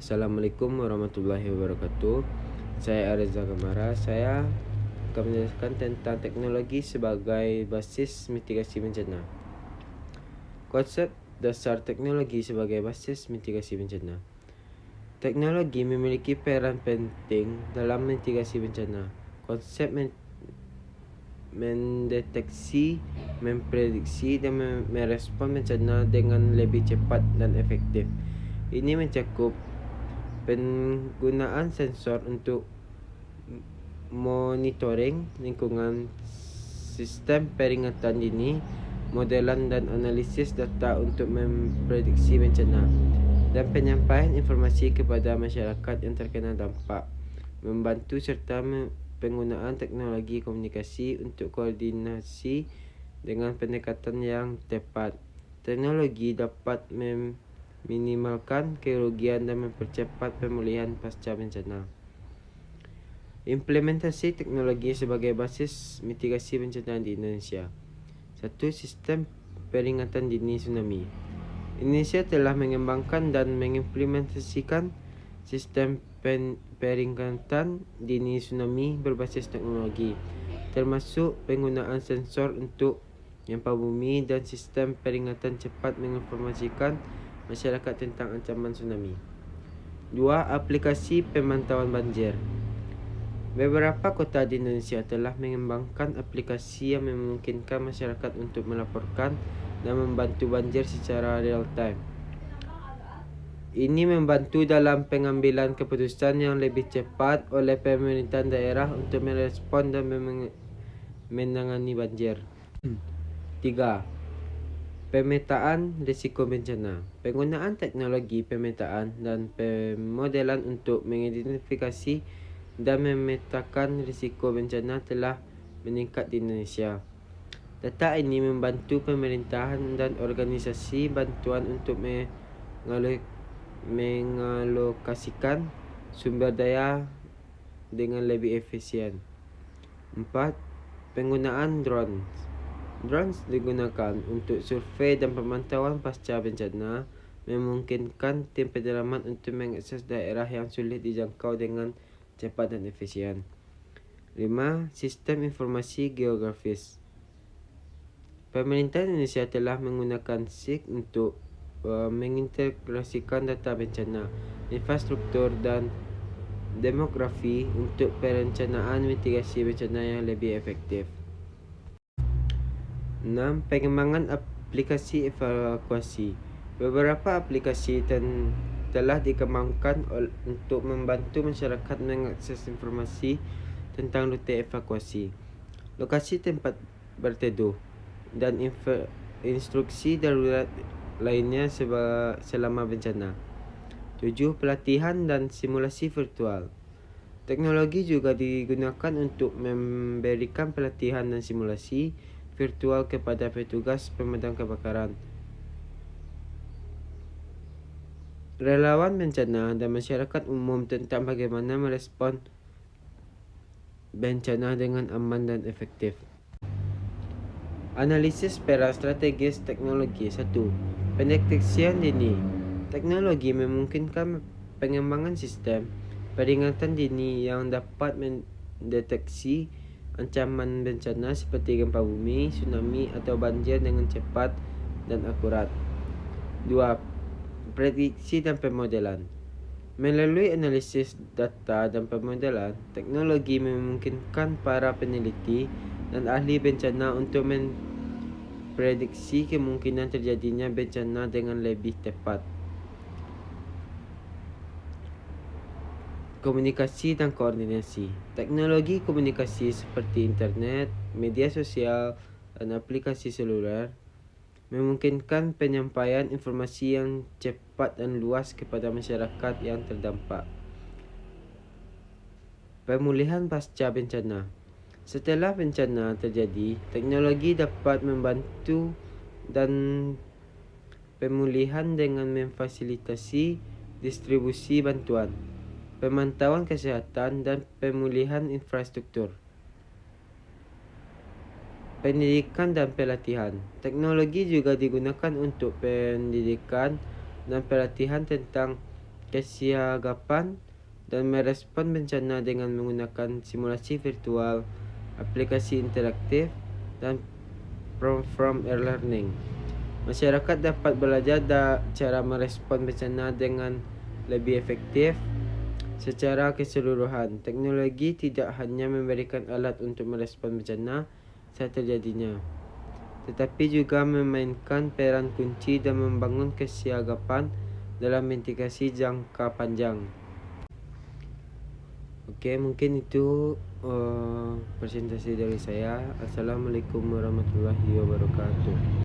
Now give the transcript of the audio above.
Assalamualaikum warahmatullahi wabarakatuh. Saya Areza Gamara. Saya akan menjelaskan tentang teknologi sebagai basis mitigasi bencana. Konsep dasar teknologi sebagai basis mitigasi bencana. Teknologi memiliki peran penting dalam mitigasi bencana. Konsep mendeteksi, memprediksi, dan merespon bencana dengan lebih cepat dan efektif. Ini mencakup penggunaan sensor untuk monitoring lingkungan, sistem peringatan dini, modelan dan analisis data untuk memprediksi bencana, dan penyampaian informasi kepada masyarakat yang terkena dampak. Membantu serta penggunaan teknologi komunikasi untuk koordinasi dengan pendekatan yang tepat. Teknologi dapat minimalkan kerugian dan mempercepat pemulihan pasca bencana. Implementasi teknologi sebagai basis mitigasi bencana di Indonesia. 1. Sistem peringatan dini tsunami. Indonesia telah mengembangkan dan mengimplementasikan sistem peringatan dini tsunami berbasis teknologi, termasuk penggunaan sensor untuk gempa bumi dan sistem peringatan cepat menginformasikan masyarakat tentang ancaman tsunami. 2. Aplikasi pemantauan banjir. Beberapa kota di Indonesia telah mengembangkan aplikasi yang memungkinkan masyarakat untuk melaporkan dan membantu banjir secara real time. Ini membantu dalam pengambilan keputusan yang lebih cepat oleh pemerintahan daerah untuk merespon dan menangani banjir. 3. Pemetaan risiko bencana. Penggunaan teknologi pemetaan dan pemodelan untuk mengidentifikasi dan memetakan risiko bencana telah meningkat di Indonesia. Data ini membantu pemerintahan dan organisasi bantuan untuk mengalokasikan sumber daya dengan lebih efisien. 4. Penggunaan drones. Drones digunakan untuk survei dan pemantauan pasca bencana, memungkinkan tim penyelamat untuk mengakses daerah yang sulit dijangkau dengan cepat dan efisien. 5. Sistem informasi geografis. Pemerintah Indonesia telah menggunakan SIG untuk mengintegrasikan data bencana, infrastruktur dan demografi untuk perencanaan mitigasi bencana yang lebih efektif. 6. Pengembangan aplikasi evakuasi. Beberapa aplikasi telah dikembangkan untuk membantu masyarakat mengakses informasi tentang rute evakuasi, lokasi tempat berteduh, dan instruksi darurat lainnya selama bencana. 7. Pelatihan dan simulasi virtual. Teknologi juga digunakan untuk memberikan pelatihan dan simulasi virtual kepada petugas pemadam kebakaran, relawan bencana, dan masyarakat umum tentang bagaimana merespon bencana dengan aman dan efektif. Analisis peran strategis teknologi. 1. Pendeteksian dini. Teknologi memungkinkan pengembangan sistem peringatan dini yang dapat mendeteksi ancaman bencana seperti gempa bumi, tsunami, atau banjir dengan cepat dan akurat. 2. Prediksi dan pemodelan. Melalui analisis data dan pemodelan, teknologi memungkinkan para peneliti dan ahli bencana untuk memprediksi kemungkinan terjadinya bencana dengan lebih tepat. Komunikasi dan koordinasi. Teknologi komunikasi seperti internet, media sosial, dan aplikasi seluler memungkinkan penyampaian informasi yang cepat dan luas kepada masyarakat yang terdampak. Pemulihan pasca bencana. Setelah bencana terjadi, teknologi dapat membantu dan pemulihan dengan memfasilitasi distribusi bantuan, pemantauan kesehatan, dan pemulihan infrastruktur. Pendidikan dan pelatihan. Teknologi juga digunakan untuk pendidikan dan pelatihan tentang kesiagapan dan merespon bencana dengan menggunakan simulasi virtual, aplikasi interaktif, dan from e-learning. Masyarakat dapat belajar cara merespon bencana dengan lebih efektif secara keseluruhan. Teknologi tidak hanya memberikan alat untuk merespon bencana saat terjadinya, tetapi juga memainkan peran kunci dan membangun kesiagapan dalam mitigasi jangka panjang. Oke, mungkin itu presentasi dari saya. Assalamualaikum warahmatullahi wabarakatuh.